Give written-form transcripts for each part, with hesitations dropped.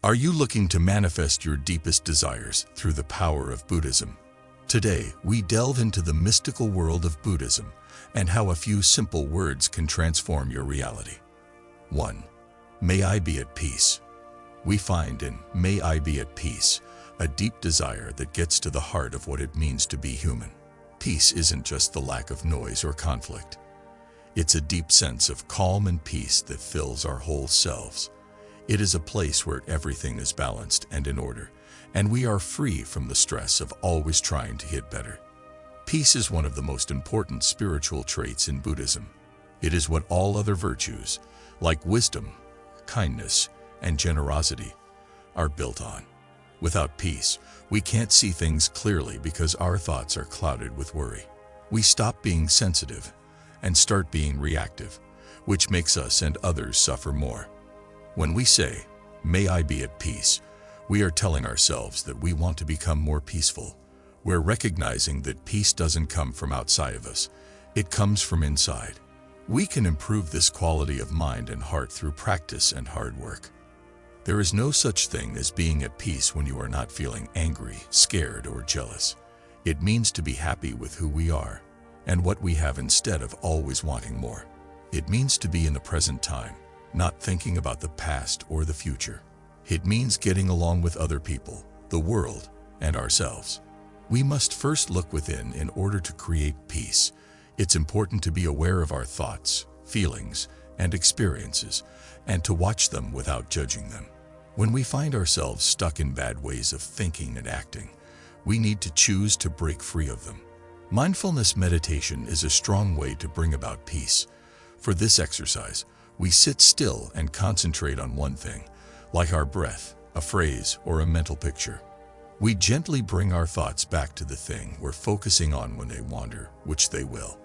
Are you looking to manifest your deepest desires through the power of Buddhism? Today, we delve into the mystical world of Buddhism and how a few simple words can transform your reality. 1. May I be at peace. We find in "May I be at peace" a deep desire that gets to the heart of what it means to be human. Peace isn't just the lack of noise or conflict. It's a deep sense of calm and peace that fills our whole selves. It is a place where everything is balanced and in order, and we are free from the stress of always trying to get better. Peace is one of the most important spiritual traits in Buddhism. It is what all other virtues, like wisdom, kindness, and generosity, are built on. Without peace, we can't see things clearly because our thoughts are clouded with worry. We stop being sensitive and start being reactive, which makes us and others suffer more. When we say, "May I be at peace," we are telling ourselves that we want to become more peaceful. We're recognizing that peace doesn't come from outside of us, it comes from inside. We can improve this quality of mind and heart through practice and hard work. There is no such thing as being at peace when you are not feeling angry, scared, or jealous. It means to be happy with who we are and what we have instead of always wanting more. It means to be in the present time, not thinking about the past or the future. It means getting along with other people, the world, and ourselves. We must first look within in order to create peace. It's important to be aware of our thoughts, feelings, and experiences, and to watch them without judging them. When we find ourselves stuck in bad ways of thinking and acting, we need to choose to break free of them. Mindfulness meditation is a strong way to bring about peace. For this exercise, we sit still and concentrate on one thing, like our breath, a phrase, or a mental picture. We gently bring our thoughts back to the thing we're focusing on when they wander, which they will.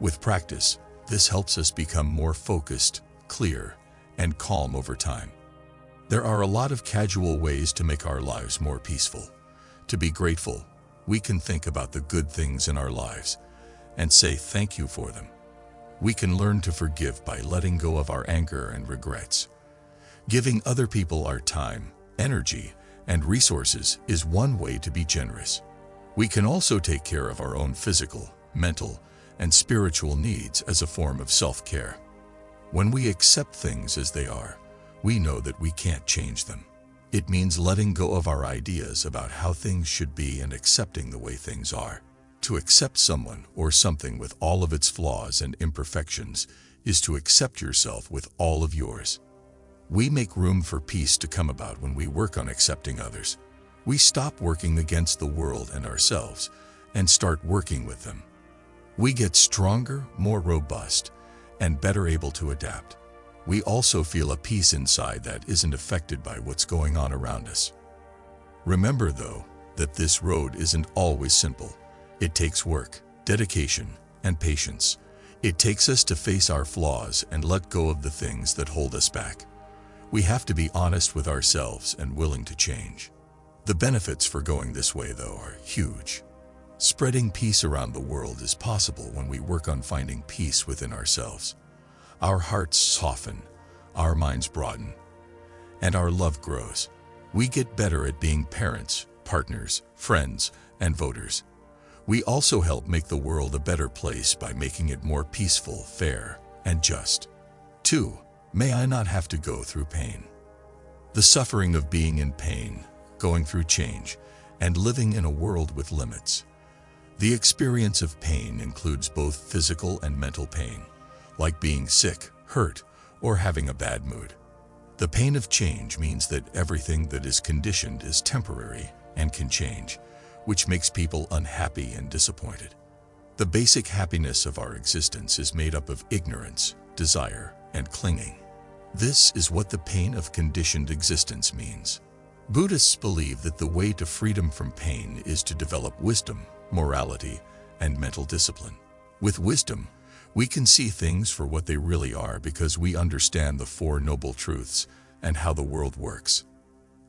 With practice, this helps us become more focused, clear, and calm over time. There are a lot of casual ways to make our lives more peaceful. To be grateful, we can think about the good things in our lives and say thank you for them. We can learn to forgive by letting go of our anger and regrets. Giving other people our time, energy, and resources is one way to be generous. We can also take care of our own physical, mental, and spiritual needs as a form of self-care. When we accept things as they are, we know that we can't change them. It means letting go of our ideas about how things should be and accepting the way things are. To accept someone or something with all of its flaws and imperfections is to accept yourself with all of yours. We make room for peace to come about when we work on accepting others. We stop working against the world and ourselves and start working with them. We get stronger, more robust, and better able to adapt. We also feel a peace inside that isn't affected by what's going on around us. Remember, though, that this road isn't always simple. It takes work, dedication, and patience. It takes us to face our flaws and let go of the things that hold us back. We have to be honest with ourselves and willing to change. The benefits for going this way, though, are huge. Spreading peace around the world is possible when we work on finding peace within ourselves. Our hearts soften, our minds broaden, and our love grows. We get better at being parents, partners, friends, and voters. We also help make the world a better place by making it more peaceful, fair, and just. 2. May I not have to go through pain. The suffering of being in pain, going through change, and living in a world with limits. The experience of pain includes both physical and mental pain, like being sick, hurt, or having a bad mood. The pain of change means that everything that is conditioned is temporary and can change, which makes people unhappy and disappointed. The basic happiness of our existence is made up of ignorance, desire, and clinging. This is what the pain of conditioned existence means. Buddhists believe that the way to freedom from pain is to develop wisdom, morality, and mental discipline. With wisdom, we can see things for what they really are because we understand the Four Noble Truths and how the world works.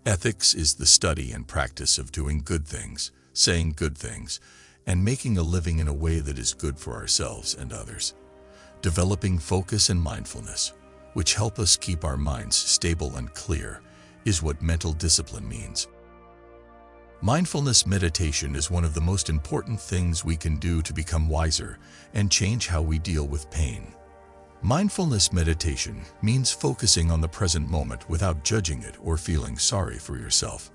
Ethics is the study and practice of doing good things, saying good things, and making a living in a way that is good for ourselves and others. Developing focus and mindfulness, which help us keep our minds stable and clear, is what mental discipline means. Mindfulness meditation is one of the most important things we can do to become wiser and change how we deal with pain. Mindfulness meditation means focusing on the present moment without judging it or feeling sorry for yourself.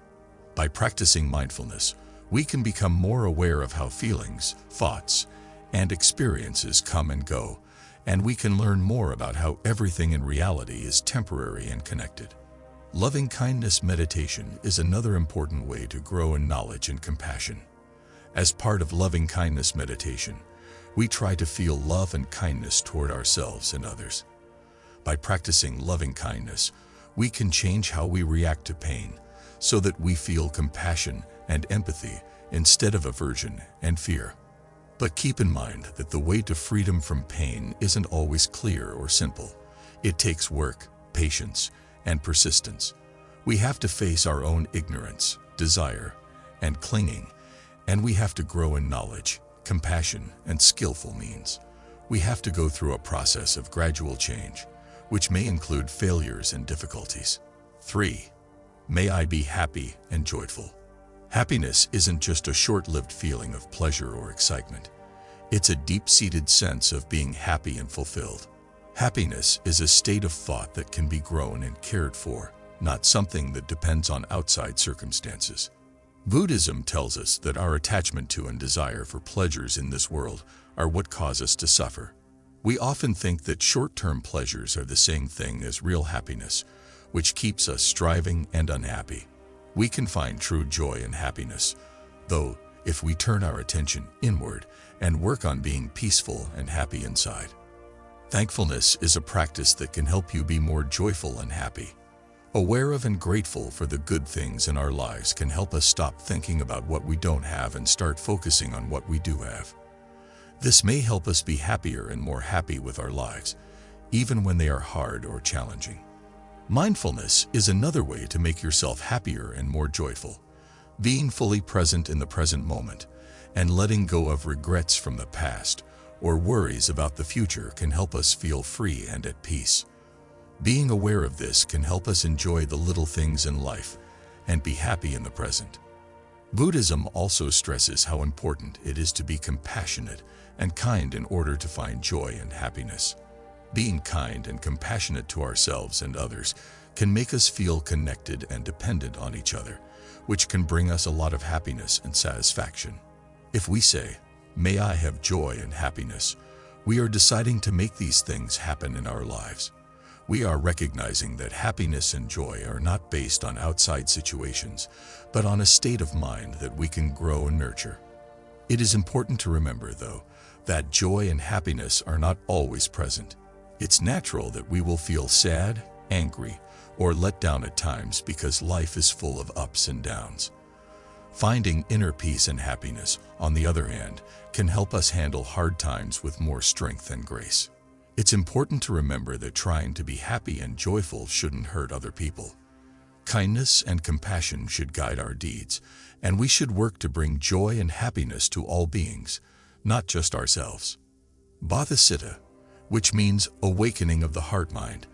By practicing mindfulness, we can become more aware of how feelings, thoughts, and experiences come and go, and we can learn more about how everything in reality is temporary and connected. Loving-kindness meditation is another important way to grow in knowledge and compassion. As part of loving-kindness meditation, we try to feel love and kindness toward ourselves and others. By practicing loving-kindness, we can change how we react to pain so that we feel compassion and empathy instead of aversion and fear. But keep in mind that the way to freedom from pain isn't always clear or simple. It takes work, patience, and persistence. We have to face our own ignorance, desire, and clinging, and we have to grow in knowledge, compassion, and skillful means. We have to go through a process of gradual change, which may include failures and difficulties. 3. May I be happy and joyful. Happiness isn't just a short-lived feeling of pleasure or excitement. It's a deep-seated sense of being happy and fulfilled. Happiness is a state of thought that can be grown and cared for, not something that depends on outside circumstances. Buddhism tells us that our attachment to and desire for pleasures in this world are what cause us to suffer. We often think that short-term pleasures are the same thing as real happiness, which keeps us striving and unhappy. We can find true joy and happiness, though, if we turn our attention inward and work on being peaceful and happy inside. Thankfulness is a practice that can help you be more joyful and happy. Aware of and grateful for the good things in our lives can help us stop thinking about what we don't have and start focusing on what we do have. This may help us be happier and more happy with our lives, even when they are hard or challenging. Mindfulness is another way to make yourself happier and more joyful. Being fully present in the present moment and letting go of regrets from the past or worries about the future can help us feel free and at peace. Being aware of this can help us enjoy the little things in life and be happy in the present. Buddhism also stresses how important it is to be compassionate and kind in order to find joy and happiness. Being kind and compassionate to ourselves and others can make us feel connected and dependent on each other, which can bring us a lot of happiness and satisfaction. If we say, "May I have joy and happiness," we are deciding to make these things happen in our lives. We are recognizing that happiness and joy are not based on outside situations, but on a state of mind that we can grow and nurture. It is important to remember, though, that joy and happiness are not always present. It's natural that we will feel sad, angry, or let down at times because life is full of ups and downs. Finding inner peace and happiness, on the other hand, can help us handle hard times with more strength and grace. It's important to remember that trying to be happy and joyful shouldn't hurt other people. Kindness and compassion should guide our deeds, and we should work to bring joy and happiness to all beings, not just ourselves. Bodhicitta, which means awakening of the heart-mind,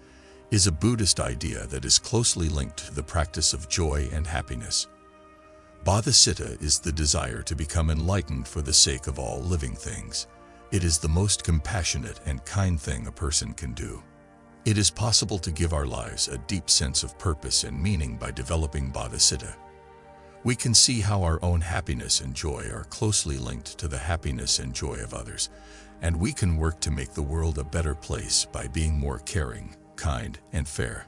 is a Buddhist idea that is closely linked to the practice of joy and happiness. Bodhicitta is the desire to become enlightened for the sake of all living things. It is the most compassionate and kind thing a person can do. It is possible to give our lives a deep sense of purpose and meaning by developing bodhicitta. We can see how our own happiness and joy are closely linked to the happiness and joy of others, and we can work to make the world a better place by being more caring, kind, and fair.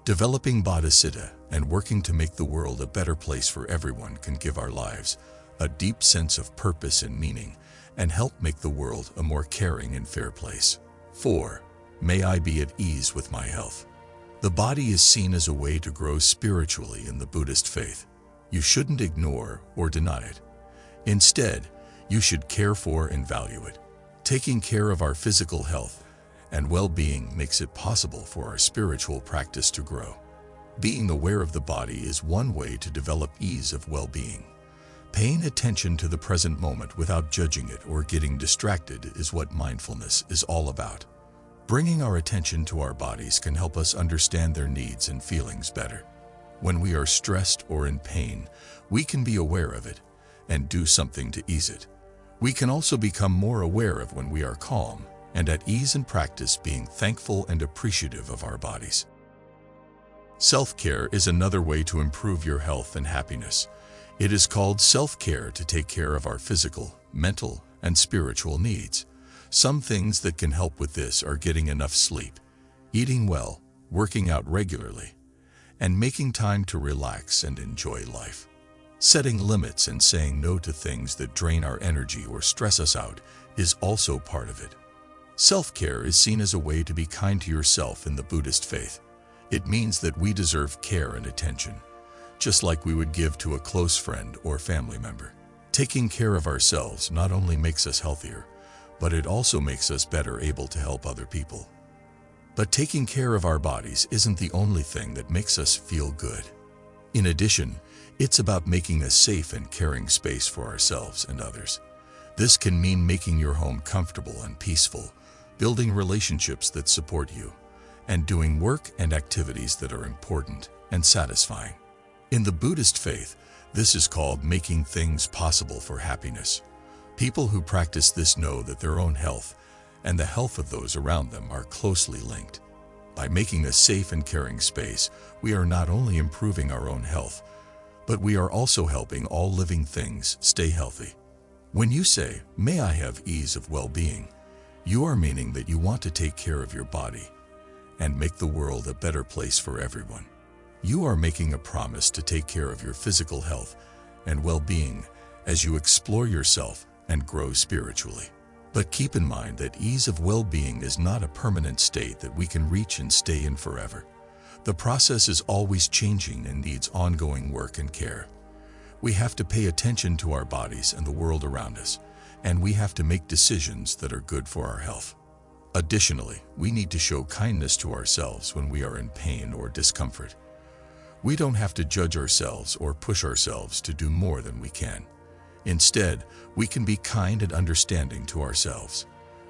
Developing bodhicitta and working to make the world a better place for everyone can give our lives a deep sense of purpose and meaning and help make the world a more caring and fair place. 4. May I be at ease with my health. The body is seen as a way to grow spiritually in the Buddhist faith. You shouldn't ignore or deny it. Instead, you should care for and value it. Taking care of our physical health and well-being makes it possible for our spiritual practice to grow. Being aware of the body is one way to develop ease of well-being. Paying attention to the present moment without judging it or getting distracted is what mindfulness is all about. Bringing our attention to our bodies can help us understand their needs and feelings better. When we are stressed or in pain, we can be aware of it and do something to ease it. We can also become more aware of when we are calm and at ease and practice being thankful and appreciative of our bodies. Self-care is another way to improve your health and happiness. It is called self-care to take care of our physical, mental, and spiritual needs. Some things that can help with this are getting enough sleep, eating well, working out regularly, and making time to relax and enjoy life. Setting limits and saying no to things that drain our energy or stress us out is also part of it. Self-care is seen as a way to be kind to yourself in the Buddhist faith. It means that we deserve care and attention, just like we would give to a close friend or family member. Taking care of ourselves not only makes us healthier, but it also makes us better able to help other people. But taking care of our bodies isn't the only thing that makes us feel good. In addition, it's about making a safe and caring space for ourselves and others. This can mean making your home comfortable and peaceful, building relationships that support you, and doing work and activities that are important and satisfying. In the Buddhist faith, this is called making things possible for happiness. People who practice this know that their own health and the health of those around them are closely linked. By making a safe and caring space, we are not only improving our own health, but we are also helping all living things stay healthy. When you say, "May I have ease of well-being," you are meaning that you want to take care of your body and make the world a better place for everyone. You are making a promise to take care of your physical health and well-being as you explore yourself and grow spiritually. But keep in mind that ease of well-being is not a permanent state that we can reach and stay in forever. The process is always changing and needs ongoing work and care. We have to pay attention to our bodies and the world around us, and we have to make decisions that are good for our health. Additionally, we need to show kindness to ourselves when we are in pain or discomfort. We don't have to judge ourselves or push ourselves to do more than we can. Instead, we can be kind and understanding to ourselves.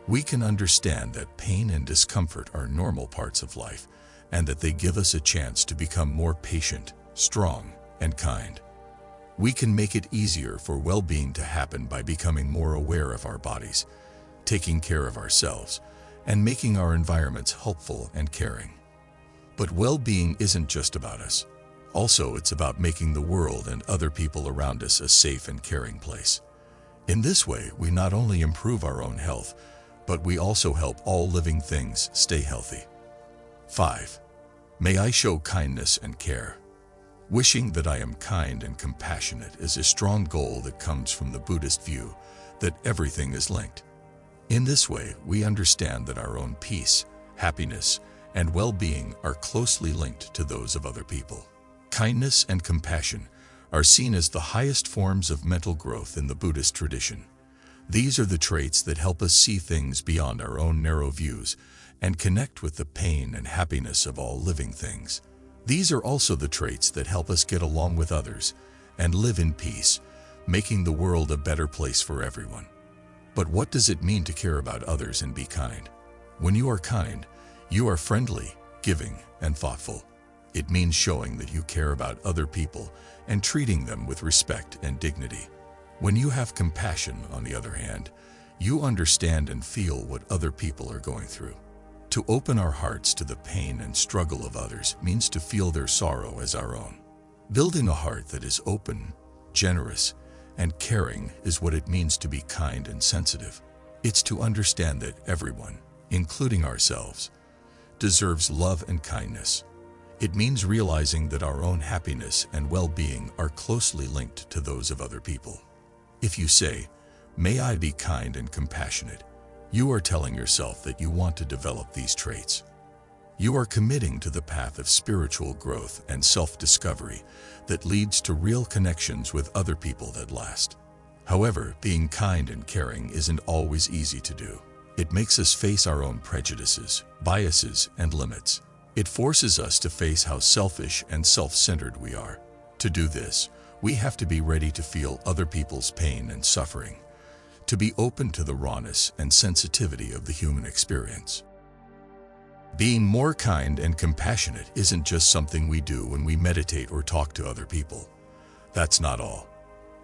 We can understand that pain and discomfort are normal parts of life, and that they give us a chance to become more patient, strong, and kind. We can make it easier for well-being to happen by becoming more aware of our bodies, taking care of ourselves, and making our environments helpful and caring. But well-being isn't just about us. Also, it's about making the world and other people around us a safe and caring place. In this way, we not only improve our own health, but we also help all living things stay healthy. 5. May I show kindness and care. Wishing that I am kind and compassionate is a strong goal that comes from the Buddhist view that everything is linked. In this way, we understand that our own peace, happiness, and well-being are closely linked to those of other people. Kindness and compassion are seen as the highest forms of mental growth in the Buddhist tradition. These are the traits that help us see things beyond our own narrow views and connect with the pain and happiness of all living things. These are also the traits that help us get along with others and live in peace, making the world a better place for everyone. But what does it mean to care about others and be kind? When you are kind, you are friendly, giving, and thoughtful. It means showing that you care about other people and treating them with respect and dignity. When you have compassion, on the other hand, you understand and feel what other people are going through. To open our hearts to the pain and struggle of others means to feel their sorrow as our own. Building a heart that is open, generous, and caring is what it means to be kind and sensitive. It's to understand that everyone, including ourselves, deserves love and kindness. It means realizing that our own happiness and well-being are closely linked to those of other people. If you say, "May I be kind and compassionate," you are telling yourself that you want to develop these traits. You are committing to the path of spiritual growth and self-discovery that leads to real connections with other people that last. However, being kind and caring isn't always easy to do. It makes us face our own prejudices, biases, and limits. It forces us to face how selfish and self-centered we are. To do this, we have to be ready to feel other people's pain and suffering, to be open to the rawness and sensitivity of the human experience. Being more kind and compassionate isn't just something we do when we meditate or talk to other people. That's not all.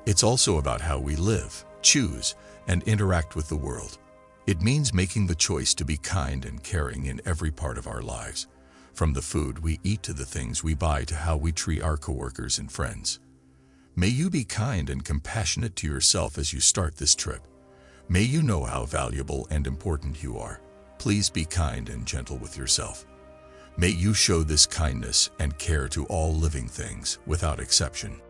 It's also about how we live, choose, and interact with the world. It means making the choice to be kind and caring in every part of our lives, from the food we eat to the things we buy to how we treat our coworkers and friends. May you be kind and compassionate to yourself as you start this trip. May you know how valuable and important you are. Please be kind and gentle with yourself. May you show this kindness and care to all living things without exception.